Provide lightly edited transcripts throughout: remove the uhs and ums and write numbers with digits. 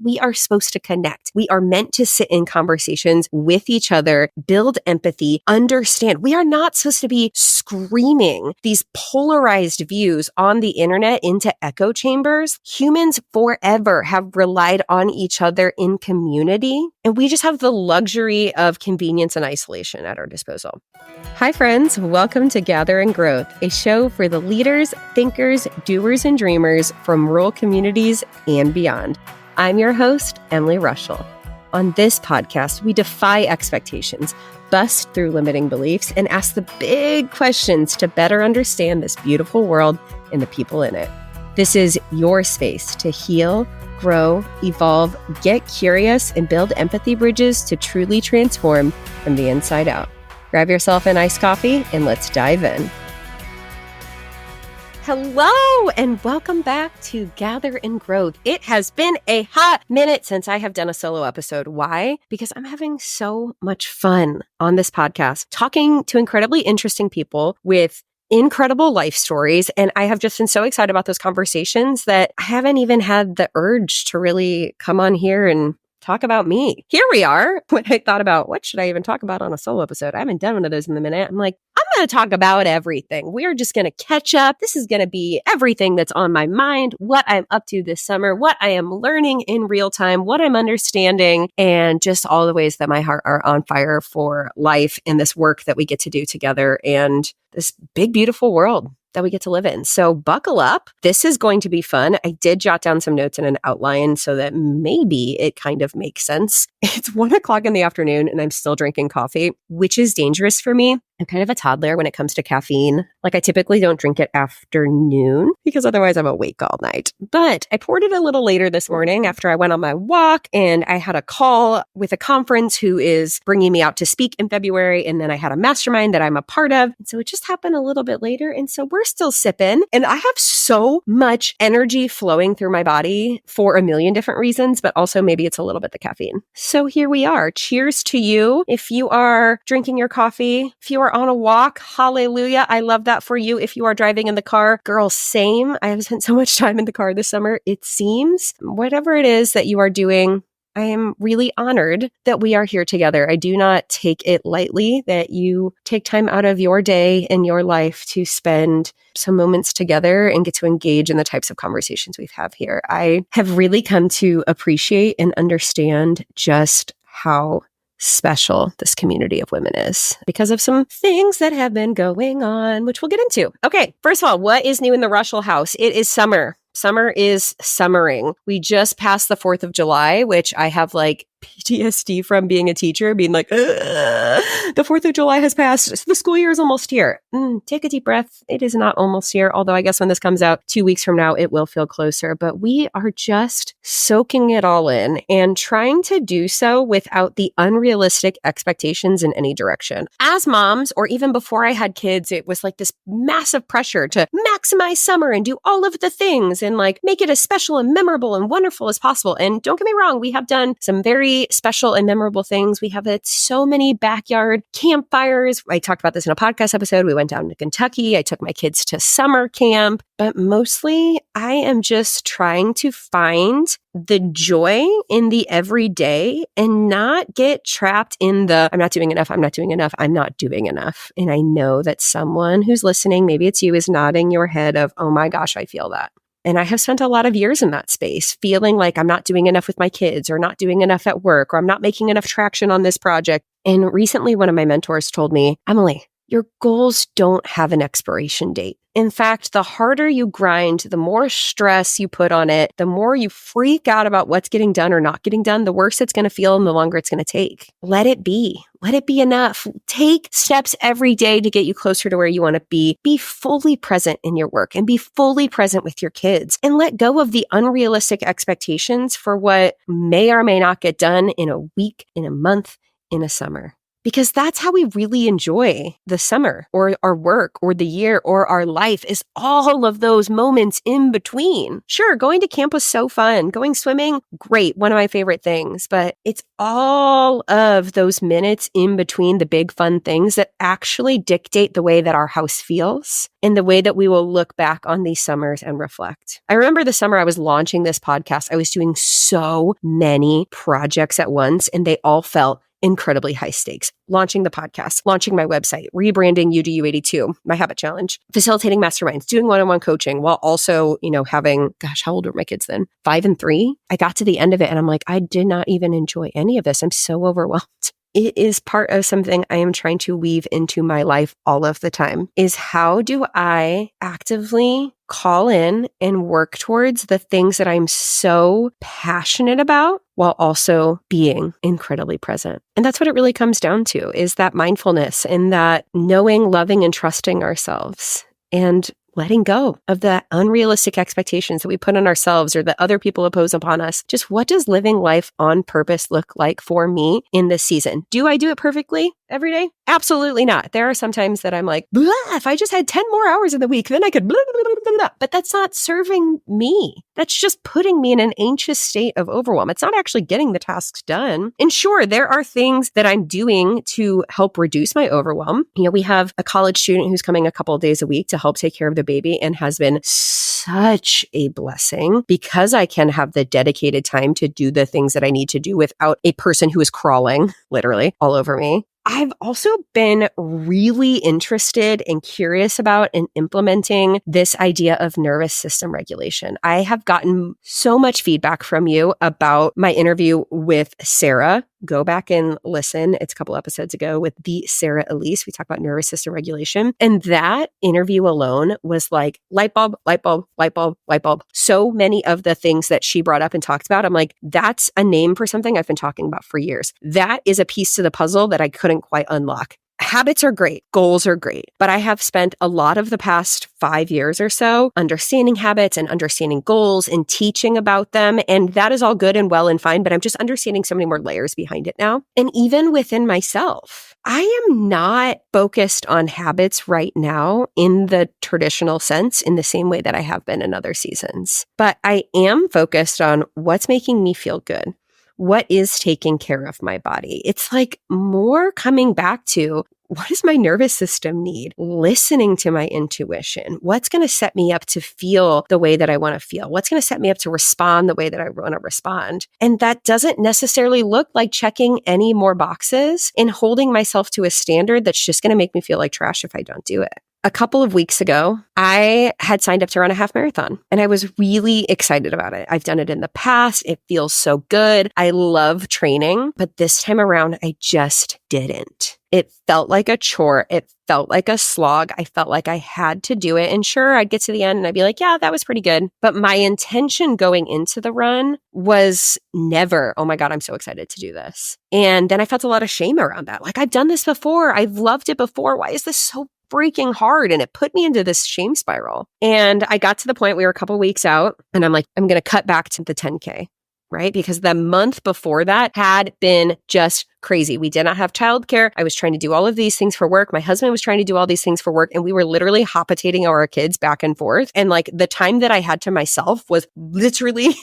we are supposed to connect. We are meant to sit in conversations with each other, build empathy, understand. We are not supposed to be screaming these polarized views on the internet into echo chambers. Humans forever have relied on each other in community, and we just have the luxury of convenience and isolation at our disposal. Hi, friends. Welcome to Gathering Growth, a show for the leaders, thinkers, doers, and dreamers from rural communities and beyond. I'm your host, Emily Reuschel. On this podcast, we defy expectations, bust through limiting beliefs, and ask the big questions to better understand this beautiful world and the people in it. This is your space to heal, grow, evolve, get curious, and build empathy bridges to truly transform from the inside out. Grab yourself an iced coffee and let's dive in. Hello and welcome back to Gather and Growth. It has been a hot minute since I have done a solo episode. Why? Because I'm having so much fun on this podcast, talking to incredibly interesting people with incredible life stories. And I have just been so excited about those conversations that I haven't even had the urge to really come on here and talk about me. Here we are. When I thought about what should I even talk about on a solo episode, I haven't done one of those in a minute. I'm like, I'm going to talk about everything. We're just going to catch up. This is going to be everything that's on my mind, what I'm up to this summer, what I am learning in real time, what I'm understanding, and just all the ways that my heart are on fire for life and this work that we get to do together and this big, beautiful world that we get to live in. So buckle up. This is going to be fun. I did jot down some notes in an outline so that maybe it kind of makes sense. It's 1:00 in the afternoon and I'm still drinking coffee, which is dangerous for me. I'm kind of a toddler when it comes to caffeine. Like I typically don't drink it afternoon because otherwise I'm awake all night. But I poured it a little later this morning after I went on my walk and I had a call with a conference who is bringing me out to speak in February. And then I had a mastermind that I'm a part of. And so it just happened a little bit later. And so we're still sipping and I have so much energy flowing through my body for a million different reasons, but also maybe it's a little bit the caffeine. So here we are. Cheers to you. If you are drinking your coffee, if you are on a walk, hallelujah. I love that for you. If you are driving in the car, girl, same. I have spent so much time in the car this summer. It seems whatever it is that you are doing, I am really honored that we are here together. I do not take it lightly that you take time out of your day and your life to spend some moments together and get to engage in the types of conversations we've had here. I have really come to appreciate and understand just how special this community of women is because of some things that have been going on, which we'll get into. Okay, first of all, what is new in the Reuschel house? It is summer. Summer is summering. We just passed the 4th of July, which I have like PTSD from being a teacher, being like, the 4th of July has passed. The school year is almost here. Take a deep breath. It is not almost here. Although I guess when this comes out 2 weeks from now, it will feel closer. But we are just soaking it all in and trying to do so without the unrealistic expectations in any direction. As moms, or even before I had kids, it was like this massive pressure to maximize summer and do all of the things and like make it as special and memorable and wonderful as possible. And don't get me wrong, we have done some very special and memorable things. We have had so many backyard campfires. I talked about this in a podcast episode. We went down to Kentucky. I took my kids to summer camp, but mostly I am just trying to find the joy in the everyday and not get trapped in the, I'm not doing enough, I'm not doing enough, I'm not doing enough. And I know that someone who's listening, maybe it's you, is nodding your head of, oh my gosh, I feel that. And I have spent a lot of years in that space, feeling like I'm not doing enough with my kids or not doing enough at work or I'm not making enough traction on this project. And recently, one of my mentors told me, Emily, your goals don't have an expiration date. In fact, the harder you grind, the more stress you put on it, the more you freak out about what's getting done or not getting done, the worse it's going to feel and the longer it's going to take. Let it be. Let it be enough. Take steps every day to get you closer to where you want to be. Be fully present in your work and be fully present with your kids and let go of the unrealistic expectations for what may or may not get done in a week, in a month, in a summer. because that's how we really enjoy the summer or our work or the year or our life, is all of those moments in between. Sure, going to camp was so fun. Going swimming, great. One of my favorite things, but it's all of those minutes in between the big fun things that actually dictate the way that our house feels and the way that we will look back on these summers and reflect. I remember the summer I was launching this podcast, I was doing so many projects at once, and they all felt incredibly high stakes. Launching the podcast, launching my website, rebranding UDU82, my habit challenge, facilitating masterminds, doing one-on-one coaching, while also, having, gosh, how old were my kids then? 5 and 3. I got to the end of it and I'm like, I did not even enjoy any of this. I'm so overwhelmed. It is part of something I am trying to weave into my life all of the time, is how do I actively call in and work towards the things that I'm so passionate about while also being incredibly present. And that's what it really comes down to, is that mindfulness and that knowing, loving, and trusting ourselves and letting go of the unrealistic expectations that we put on ourselves or that other people impose upon us. Just what does living life on purpose look like for me in this season? Do I do it perfectly every day? Absolutely not. There are some times that I'm like, blah, if I just had 10 more hours in the week, then I could blah, blah, blah, blah, blah. But that's not serving me. That's just putting me in an anxious state of overwhelm. It's not actually getting the tasks done. And sure, there are things that I'm doing to help reduce my overwhelm. We have a college student who's coming a couple of days a week to help take care of the baby, and has been such a blessing because I can have the dedicated time to do the things that I need to do without a person who is crawling literally all over me. I've also been really interested and curious about and implementing this idea of nervous system regulation. I have gotten so much feedback from you about my interview with Sarah. Go back and listen. It's a couple episodes ago with the Sarah Elise. We talk about nervous system regulation. And that interview alone was like light bulb, light bulb, light bulb, light bulb. So many of the things that she brought up and talked about, I'm like, that's a name for something I've been talking about for years. That is a piece to the puzzle that I couldn't quite unlock. Habits are great. Goals are great. But I have spent a lot of the past 5 years or so understanding habits and understanding goals and teaching about them. And that is all good and well and fine, but I'm just understanding so many more layers behind it now. And even within myself, I am not focused on habits right now in the traditional sense in the same way that I have been in other seasons. But I am focused on what's making me feel good. What is taking care of my body? It's like more coming back to, what does my nervous system need? Listening to my intuition. What's going to set me up to feel the way that I want to feel? What's going to set me up to respond the way that I want to respond? And that doesn't necessarily look like checking any more boxes and holding myself to a standard that's just going to make me feel like trash if I don't do it. A couple of weeks ago, I had signed up to run a half marathon and I was really excited about it. I've done it in the past. It feels so good. I love training, but this time around, I just didn't. It felt like a chore. It felt like a slog. I felt like I had to do it. And sure, I'd get to the end and I'd be like, yeah, that was pretty good. But my intention going into the run was never, oh my God, I'm so excited to do this. And then I felt a lot of shame around that. Like, I've done this before. I've loved it before. Why is this so freaking hard? And it put me into this shame spiral. And I got to the point, we were a couple weeks out and I'm like, I'm going to cut back to the 10K, right? Because the month before that had been just crazy. We did not have childcare. I was trying to do all of these things for work. My husband was trying to do all these things for work. And we were literally hop-potating our kids back and forth. And like the time that I had to myself was literally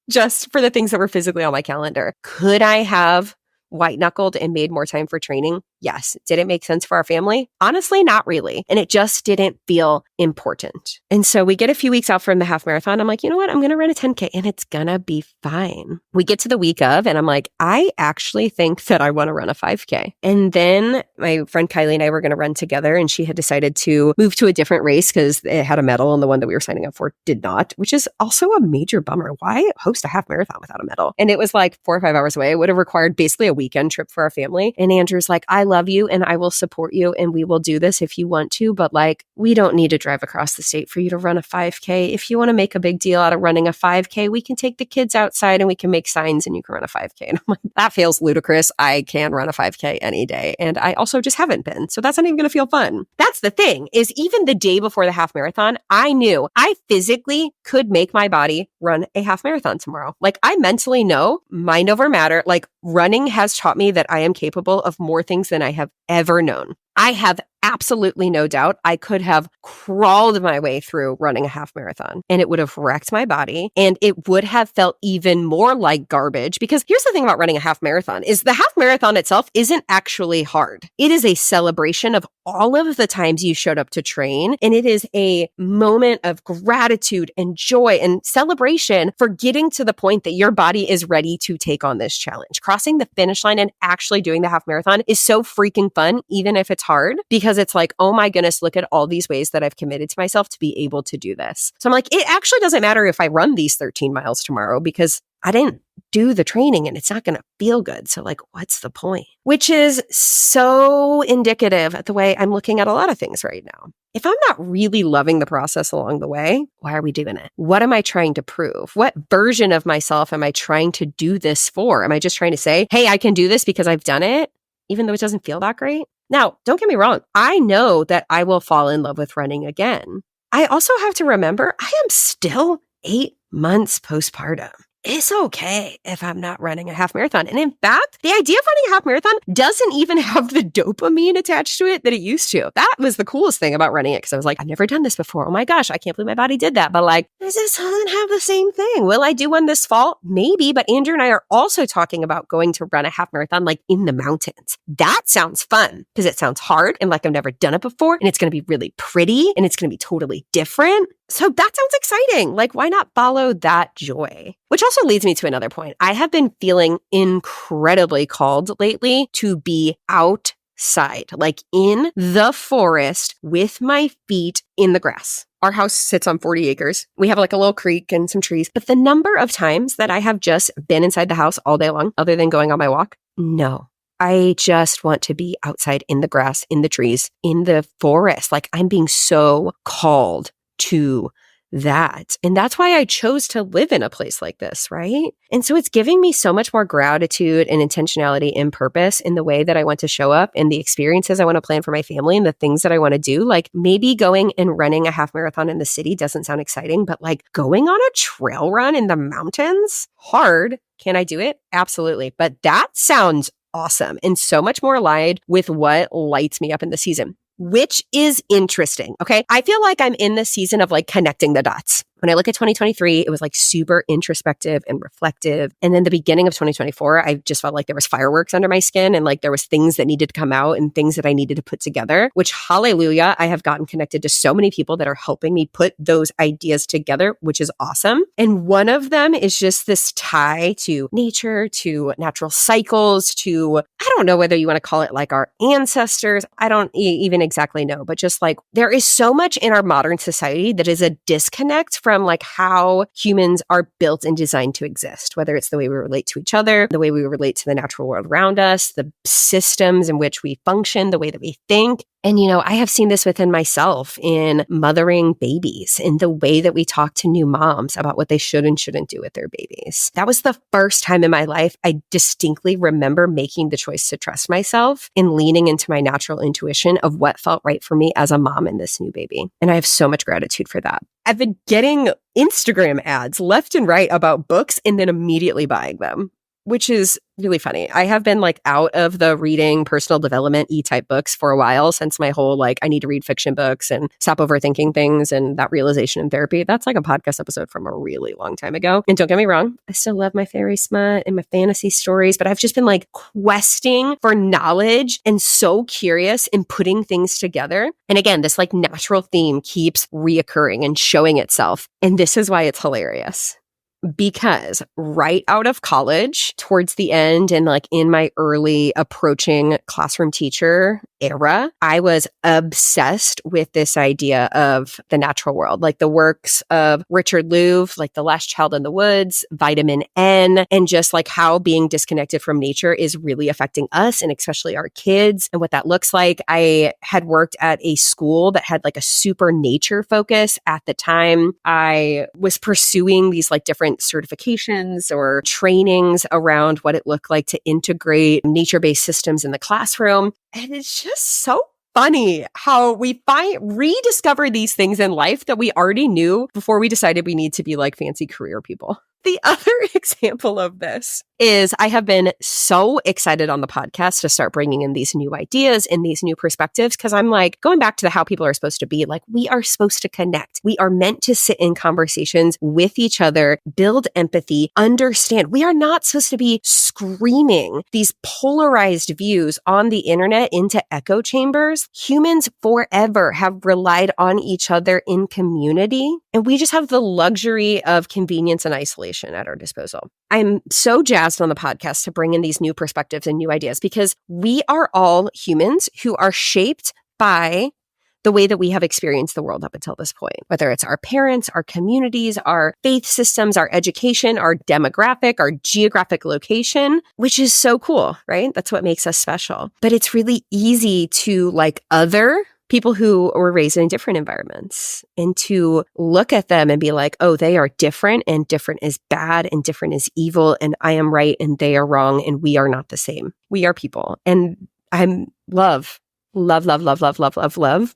just for the things that were physically on my calendar. Could I have white knuckled and made more time for training? Yes. Did it make sense for our family? Honestly, not really. And it just didn't feel important. And so we get a few weeks out from the half marathon. I'm like, you know what? I'm going to run a 10K and it's going to be fine. We get to the week of and I'm like, I actually think that I want to run a 5K. And then my friend Kylie and I were going to run together and she had decided to move to a different race because it had a medal and the one that we were signing up for did not, which is also a major bummer. Why host a half marathon without a medal? And it was like 4 or 5 hours away. It would have required basically a weekend trip for our family. And Andrew's like, I love you and I will support you and we will do this if you want to, but like, we don't need to drive across the state for you to run a 5K. If you want to make a big deal out of running a 5K, we can take the kids outside and we can make signs and you can run a 5K. And I'm like, that feels ludicrous. I can run a 5K any day. And I also just haven't been. So that's not even going to feel fun. That's the thing, is even the day before the half marathon, I knew I physically could make my body run a half marathon tomorrow. Like, I mentally know, mind over matter, like Running has taught me that I am capable of more things than I have ever known. I have absolutely no doubt I could have crawled my way through running a half marathon and it would have wrecked my body and it would have felt even more like garbage because here's the thing about running a half marathon is the half marathon itself isn't actually hard. It is a celebration of all of the times you showed up to train and it is a moment of gratitude and joy and celebration for getting to the point that your body is ready to take on this challenge. Crossing the finish line and actually doing the half marathon is so freaking fun, even if it's hard, because it's like, oh my goodness, look at all these ways that I've committed to myself to be able to do this. So I'm like, it actually doesn't matter if I run these 13 miles tomorrow because I didn't do the training and it's not going to feel good. So like, what's the point? Which is so indicative of the way I'm looking at a lot of things right now. If I'm not really loving the process along the way, why are we doing it? What am I trying to prove? What version of myself am I trying to do this for? Am I just trying to say, hey, I can do this because I've done it, even though it doesn't feel that great? Now, don't get me wrong. I know that I will fall in love with running again. I also have to remember I am still 8 months postpartum. It's okay if I'm not running a half marathon. And in fact, the idea of running a half marathon doesn't even have the dopamine attached to it that it used to. That was the coolest thing about running it because I was like, I've never done this before. Oh my gosh, I can't believe my body did that. But like, this doesn't have the same thing. Will I do one this fall? Maybe. But Andrew and I are also talking about going to run a half marathon like in the mountains. That sounds fun because it sounds hard and like I've never done it before. And it's going to be really pretty and it's going to be totally different. So that sounds exciting. Like, why not follow that joy? Which also leads me to another point. I have been feeling incredibly called lately to be outside, like in the forest with my feet in the grass. Our house sits on 40 acres. We have like a little creek and some trees. But the number of times that I have just been inside the house all day long, other than going on my walk, no. I just want to be outside in the grass, in the trees, in the forest. Like I'm being so called to that. And that's why I chose to live in a place like this, right? And so it's giving me so much more gratitude and intentionality and purpose in the way that I want to show up and the experiences I want to plan for my family and the things that I want to do. Like maybe going and running a half marathon in the city doesn't sound exciting, but like going on a trail run in the mountains, hard. Can I do it? Absolutely. But that sounds awesome and so much more aligned with what lights me up in the season. Which is interesting. Okay. I feel like I'm in this season of like connecting the dots. When I look at 2023, it was like super introspective and reflective. And then the beginning of 2024, I just felt like there was fireworks under my skin and like there was things that needed to come out and things that I needed to put together, which hallelujah, I have gotten connected to so many people that are helping me put those ideas together, which is awesome. And one of them is just this tie to nature, to natural cycles, to, I don't know whether you want to call it like our ancestors. I don't even exactly know, but just like there is so much in our modern society that is a disconnect from like how humans are built and designed to exist, whether it's the way we relate to each other, the way we relate to the natural world around us, the systems in which we function, the way that we think. And, you know, I have seen this within myself in mothering babies, in the way that we talk to new moms about what they should and shouldn't do with their babies. That was the first time in my life I distinctly remember making the choice to trust myself and leaning into my natural intuition of what felt right for me as a mom in this new baby. And I have so much gratitude for that. I've been getting Instagram ads left and right about books and then immediately buying them, which is really funny. I have been like out of the reading personal development E-type books for a while since my whole like I need to read fiction books and stop overthinking things and that realization in therapy. That's like a podcast episode from a really long time ago. And don't get me wrong, I still love my fairy smut and my fantasy stories, but I've just been like questing for knowledge and so curious in putting things together. And again, this like natural theme keeps reoccurring and showing itself. And this is why it's hilarious. Because right out of college, towards the end and like in my early approaching classroom teacher era, I was obsessed with this idea of the natural world, like the works of Richard Louv, like The Last Child in the Woods, Vitamin N, and just like how being disconnected from nature is really affecting us and especially our kids and what that looks like. I had worked at a school that had like a super nature focus at the time. I was pursuing these like different certifications or trainings around what it looked like to integrate nature-based systems in the classroom. And it's just so funny how we rediscover these things in life that we already knew before we decided we need to be like fancy career people. The other example of this is I have been so excited on the podcast to start bringing in these new ideas and these new perspectives because I'm like, going back to how people are supposed to be, like we are supposed to connect. We are meant to sit in conversations with each other, build empathy, understand. We are not supposed to be screaming these polarized views on the internet into echo chambers. Humans forever have relied on each other in community, and we just have the luxury of convenience and isolation at our disposal. I'm so jazzed on the podcast to bring in these new perspectives and new ideas because we are all humans who are shaped by the way that we have experienced the world up until this point, whether it's our parents, our communities, our faith systems, our education, our demographic, our geographic location, which is so cool, right? That's what makes us special. But it's really easy to like other people who were raised in different environments and to look at them and be like, oh, they are different and different is bad and different is evil and I am right and they are wrong and we are not the same. We are people. And I'm love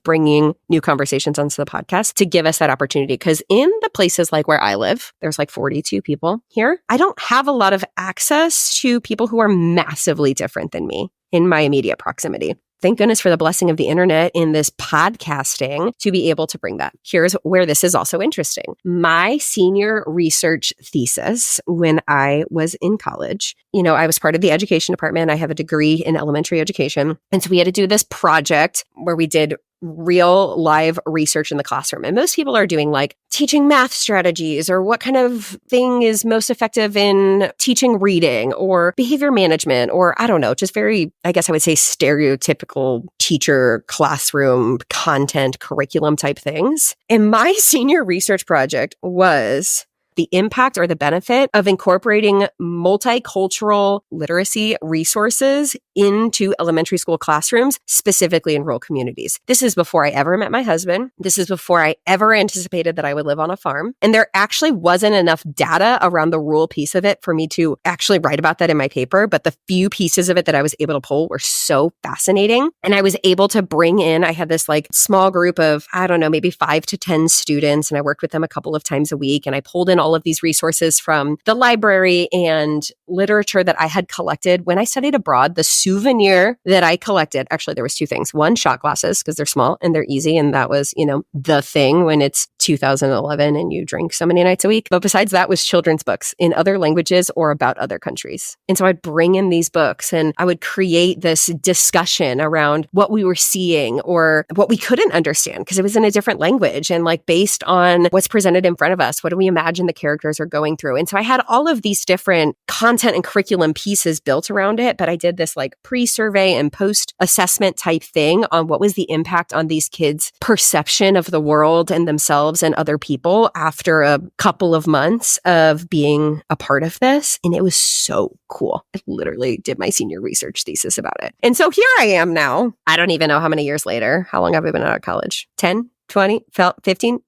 bringing new conversations onto the podcast to give us that opportunity. Because in the places like where I live, there's like 42 people here. I don't have a lot of access to people who are massively different than me in my immediate proximity. Thank goodness for the blessing of the internet in this podcasting to be able to bring that. Here's where this is also interesting. My senior research thesis when I was in college, I was part of the education department. I have a degree in elementary education. And so we had to do this project where we did real live research in the classroom. And most people are doing like teaching math strategies or what kind of thing is most effective in teaching reading or behavior management or I don't know, just very, I guess I would say stereotypical teacher classroom content curriculum type things. And my senior research project was the impact or the benefit of incorporating multicultural literacy resources into elementary school classrooms, specifically in rural communities. This is before I ever met my husband. This is before I ever anticipated that I would live on a farm. And there actually wasn't enough data around the rural piece of it for me to actually write about that in my paper. But the few pieces of it that I was able to pull were so fascinating. And I was able to bring in, I had this like small group of, I don't know, maybe 5 to 10 students. And I worked with them a couple of times a week. And I pulled in all of these resources from the library and literature that I had collected when I studied abroad. The souvenir that I collected, actually, there was 2 things. One, shot glasses, because they're small and they're easy. And that was, the thing when it's 2011 and you drink so many nights a week. But besides that was children's books in other languages or about other countries. And so I'd bring in these books and I would create this discussion around what we were seeing or what we couldn't understand because it was in a different language and like based on what's presented in front of us. What do we imagine the characters are going through? And so I had all of these different content and curriculum pieces built around it, but I did this like pre-survey and post-assessment type thing on what was the impact on these kids' perception of the world and themselves and other people after a couple of months of being a part of this. And it was so cool. I literally did my senior research thesis about it. And so here I am now. I don't even know how many years later. How long have I been out of college? 10, 20, 15?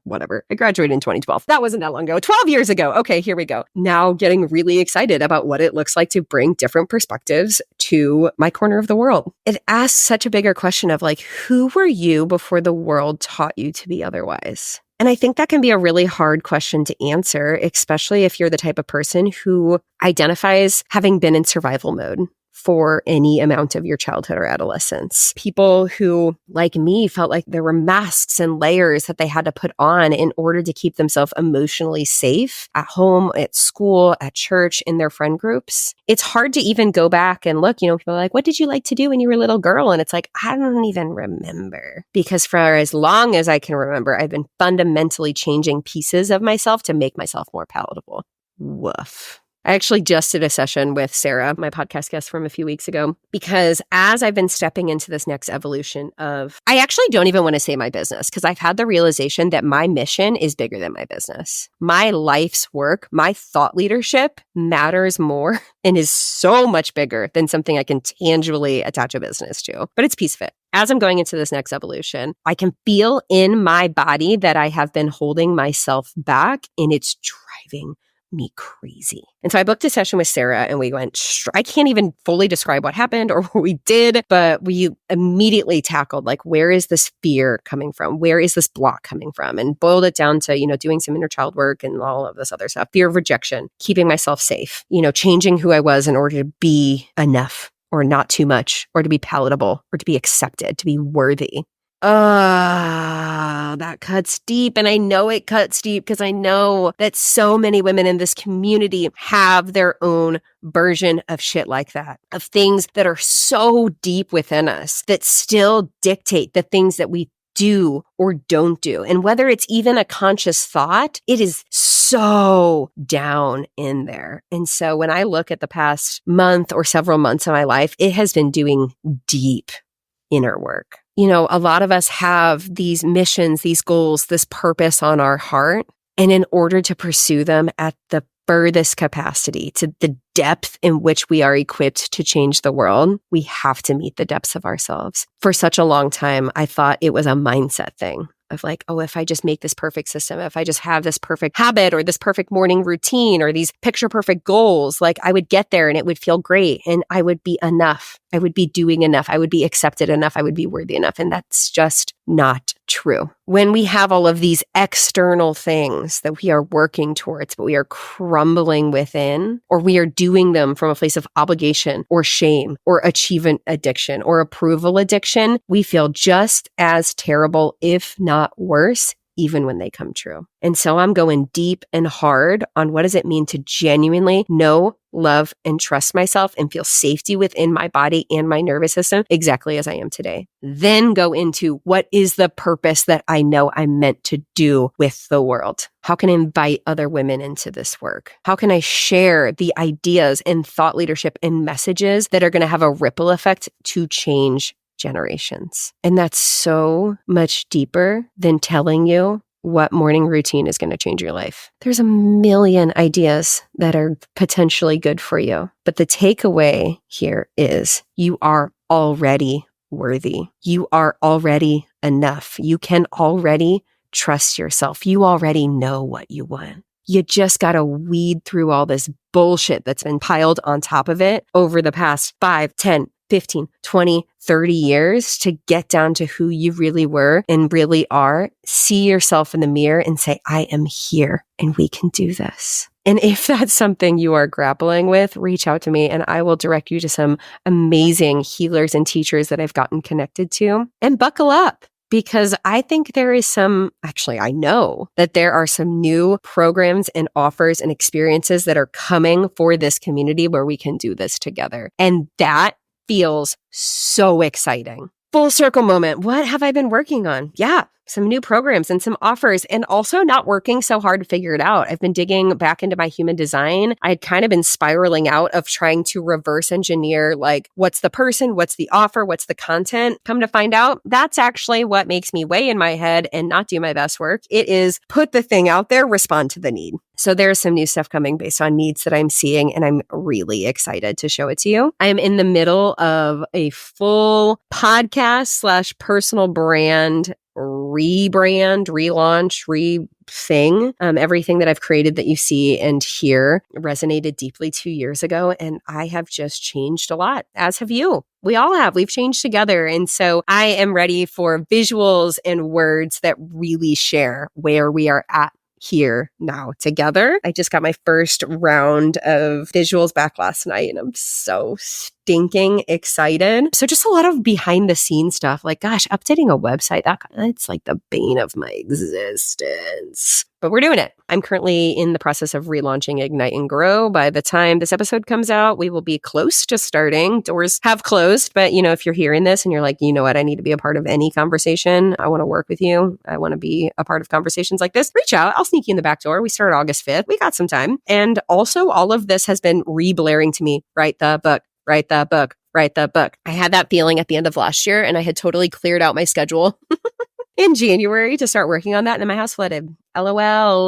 Whatever. I graduated in 2012. That wasn't that long ago. 12 years ago. Okay, here we go. Now getting really excited about what it looks like to bring different perspectives to my corner of the world. It asks such a bigger question of like, who were you before the world taught you to be otherwise? And I think that can be a really hard question to answer, especially if you're the type of person who identifies having been in survival mode for any amount of your childhood or adolescence. People who, like me, felt like there were masks and layers that they had to put on in order to keep themselves emotionally safe at home, at school, at church, in their friend groups. It's hard to even go back and look, people are like, what did you like to do when you were a little girl? And it's like, I don't even remember. Because for as long as I can remember, I've been fundamentally changing pieces of myself to make myself more palatable. Woof. I actually just did a session with Sarah, my podcast guest from a few weeks ago, because as I've been stepping into this next evolution of, I actually don't even want to say my business because I've had the realization that my mission is bigger than my business. My life's work, my thought leadership matters more and is so much bigger than something I can tangibly attach a business to, but it's a piece of it. As I'm going into this next evolution, I can feel in my body that I have been holding myself back and it's driving me crazy. And so I booked a session with Sarah and we went, I can't even fully describe what happened or what we did, but we immediately tackled like, where is this fear coming from? Where is this block coming from? And boiled it down to, doing some inner child work and all of this other stuff. Fear of rejection, keeping myself safe, changing who I was in order to be enough or not too much or to be palatable or to be accepted, to be worthy. That cuts deep. And I know it cuts deep because I know that so many women in this community have their own version of shit like that, of things that are so deep within us that still dictate the things that we do or don't do. And whether it's even a conscious thought, it is so down in there. And so when I look at the past month or several months of my life, it has been doing deep inner work. A lot of us have these missions, these goals, this purpose on our heart. And in order to pursue them at the furthest capacity, to the depth in which we are equipped to change the world, we have to meet the depths of ourselves. For such a long time, I thought it was a mindset thing. Of like, oh, if I just make this perfect system, if I just have this perfect habit or this perfect morning routine or these picture perfect goals, like I would get there and it would feel great and I would be enough. I would be doing enough. I would be accepted enough. I would be worthy enough. And that's just not true. When we have all of these external things that we are working towards, but we are crumbling within, or we are doing them from a place of obligation or shame or achievement addiction or approval addiction, we feel just as terrible, if not worse, even when they come true. And so I'm going deep and hard on what does it mean to genuinely know, love, and trust myself and feel safety within my body and my nervous system exactly as I am today. Then go into what is the purpose that I know I'm meant to do with the world? How can I invite other women into this work? How can I share the ideas and thought leadership and messages that are going to have a ripple effect to change generations? And that's so much deeper than telling you what morning routine is going to change your life. There's a million ideas that are potentially good for you. But the takeaway here is you are already worthy. You are already enough. You can already trust yourself. You already know what you want. You just got to weed through all this bullshit that's been piled on top of it over the past 5, 10, 15, 20, 30 years to get down to who you really were and really are. See yourself in the mirror and say, I am here and we can do this. And if that's something you are grappling with, reach out to me and I will direct you to some amazing healers and teachers that I've gotten connected to. And buckle up. Because I think I know that there are some new programs and offers and experiences that are coming for this community where we can do this together. And that feels so exciting. Full circle moment. What have I been working on? Yeah, some new programs and some offers, and also not working so hard to figure it out. I've been digging back into my human design. I had kind of been spiraling out of trying to reverse engineer, like, what's the person, what's the offer, what's the content? Come to find out, that's actually what makes me weigh in my head and not do my best work. It is put the thing out there, respond to the need. So there's some new stuff coming based on needs that I'm seeing, and I'm really excited to show it to you. I am in the middle of a full podcast / personal brand rebrand, relaunch, thing. Everything that I've created that you see and hear resonated deeply 2 years ago. And I have just changed a lot, as have you. We all have. We've changed together. And so I am ready for visuals and words that really share where we are at here now together. I just got my first round of visuals back last night and I'm so stinking excited. So just a lot of behind the scenes stuff. Like, gosh, updating a website, it's like the bane of my existence. But we're doing it. I'm currently in the process of relaunching Ignite and Grow. By the time this episode comes out, we will be close to starting. Doors have closed, but if you're hearing this and you're like, you know what, I need to be a part of any conversation. I want to work with you. I want to be a part of conversations like this. Reach out. I'll sneak you in the back door. We start August 5th. We got some time. And also all of this has been re-blaring to me. Write the book, write the book, write the book. I had that feeling at the end of last year and I had totally cleared out my schedule. in January to start working on that, and then my house flooded. LOL.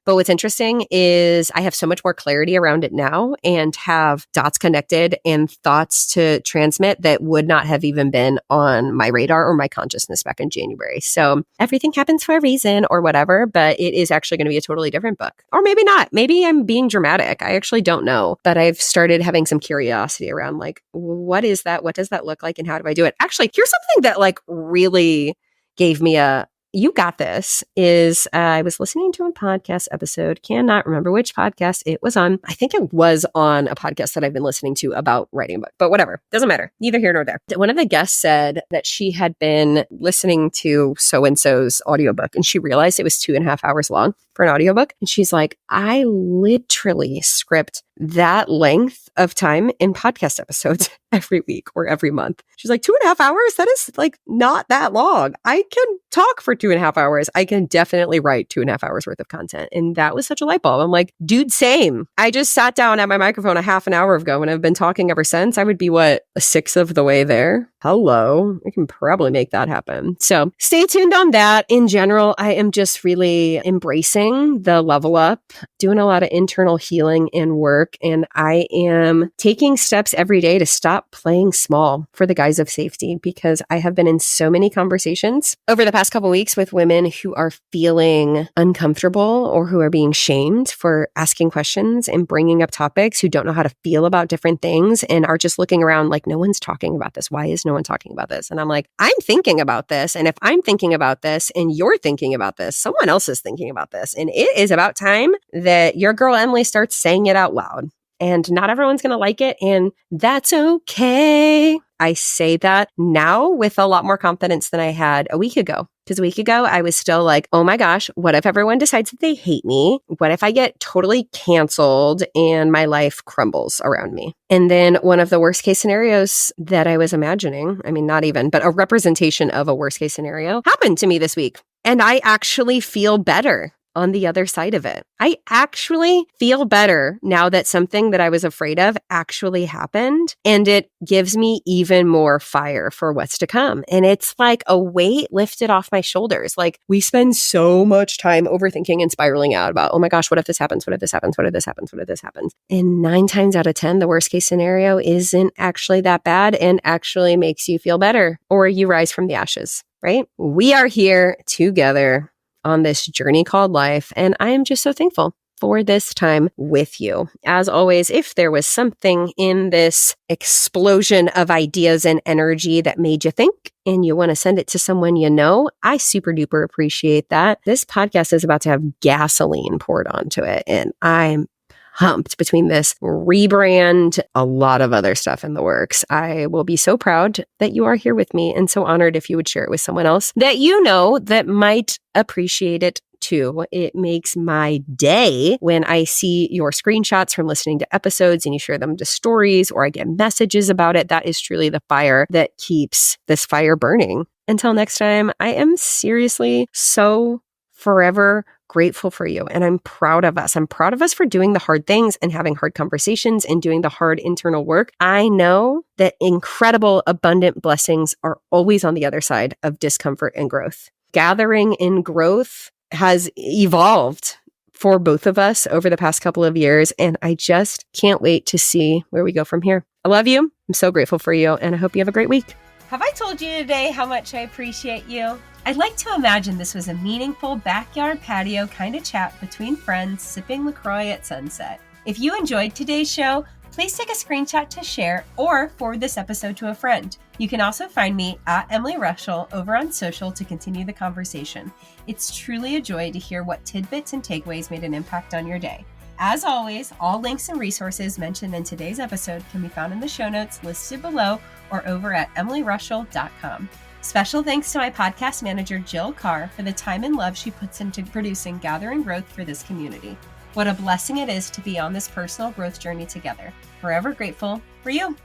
But what's interesting is I have so much more clarity around it now and have dots connected and thoughts to transmit that would not have even been on my radar or my consciousness back in January. So everything happens for a reason or whatever, but it is actually going to be a totally different book. Or maybe not. Maybe I'm being dramatic. I actually don't know. But I've started having some curiosity around like, what is that? What does that look like? And how do I do it? Actually, here's something that like really gave me a you got this is I was listening to a podcast episode, cannot remember which podcast it was on. I think it was on a podcast that I've been listening to about writing a book, but whatever, doesn't matter, neither here nor there. One of the guests said that she had been listening to so-and-so's audiobook and she realized it was 2.5 hours long for an audiobook. And she's like, I literally script that length of time in podcast episodes every week or every month. She's like, 2.5 hours? That is like not that long. I can talk for 2.5 hours. I can definitely write 2.5 hours worth of content. And that was such a light bulb. I'm like, dude, same. I just sat down at my microphone a half an hour ago and I've been talking ever since. I would be a sixth of the way there. Hello. I can probably make that happen. So stay tuned on that. In general, I am just really embracing the level up, doing a lot of internal healing and work. And I am taking steps every day to stop playing small for the guise of safety, because I have been in so many conversations over the past couple of weeks with women who are feeling uncomfortable or who are being shamed for asking questions and bringing up topics, who don't know how to feel about different things and are just looking around like, no one's talking about this. Why is no one talking about this? And I'm like, I'm thinking about this. And if I'm thinking about this and you're thinking about this, someone else is thinking about this. And it is about time that your girl Emily starts saying it out loud. And not everyone's going to like it, and that's okay. I say that now with a lot more confidence than I had a week ago. Because a week ago, I was still like, oh my gosh, what if everyone decides that they hate me? What if I get totally canceled and my life crumbles around me? And then one of the worst case scenarios that I was imagining, I mean, not even, but a representation of a worst case scenario happened to me this week. And I actually feel better on the other side of it. I actually feel better now that something that I was afraid of actually happened, and it gives me even more fire for what's to come. And it's like a weight lifted off my shoulders. Like, we spend so much time overthinking and spiraling out about, oh my gosh, what if this happens? What if this happens? What if this happens? What if this happens? And 9 times out of 10, the worst case scenario isn't actually that bad and actually makes you feel better, or you rise from the ashes, right? We are here together on this journey called life. And I am just so thankful for this time with you. As always, if there was something in this explosion of ideas and energy that made you think and you want to send it to someone you know, I super duper appreciate that. This podcast is about to have gasoline poured onto it. And I'm pumped between this rebrand, a lot of other stuff in the works. I will be so proud that you are here with me, and so honored if you would share it with someone else that you know that might appreciate it too. It makes my day when I see your screenshots from listening to episodes and you share them to stories, or I get messages about it. That is truly the fire that keeps this fire burning. Until next time, I am seriously so forever grateful for you. And I'm proud of us. I'm proud of us for doing the hard things and having hard conversations and doing the hard internal work. I know that incredible, abundant blessings are always on the other side of discomfort and growth. Gathering in growth has evolved for both of us over the past couple of years. And I just can't wait to see where we go from here. I love you. I'm so grateful for you. And I hope you have a great week. Have I told you today how much I appreciate you? I'd like to imagine this was a meaningful backyard patio kind of chat between friends sipping LaCroix at sunset. If you enjoyed today's show, please take a screenshot to share or forward this episode to a friend. You can also find me at Emily Reuschel over on social to continue the conversation. It's truly a joy to hear what tidbits and takeaways made an impact on your day. As always, all links and resources mentioned in today's episode can be found in the show notes listed below or over at emilyreuschel.com. Special thanks to my podcast manager, Jill Carr, for the time and love she puts into producing Gathering Growth for this community. What a blessing it is to be on this personal growth journey together. Forever grateful for you.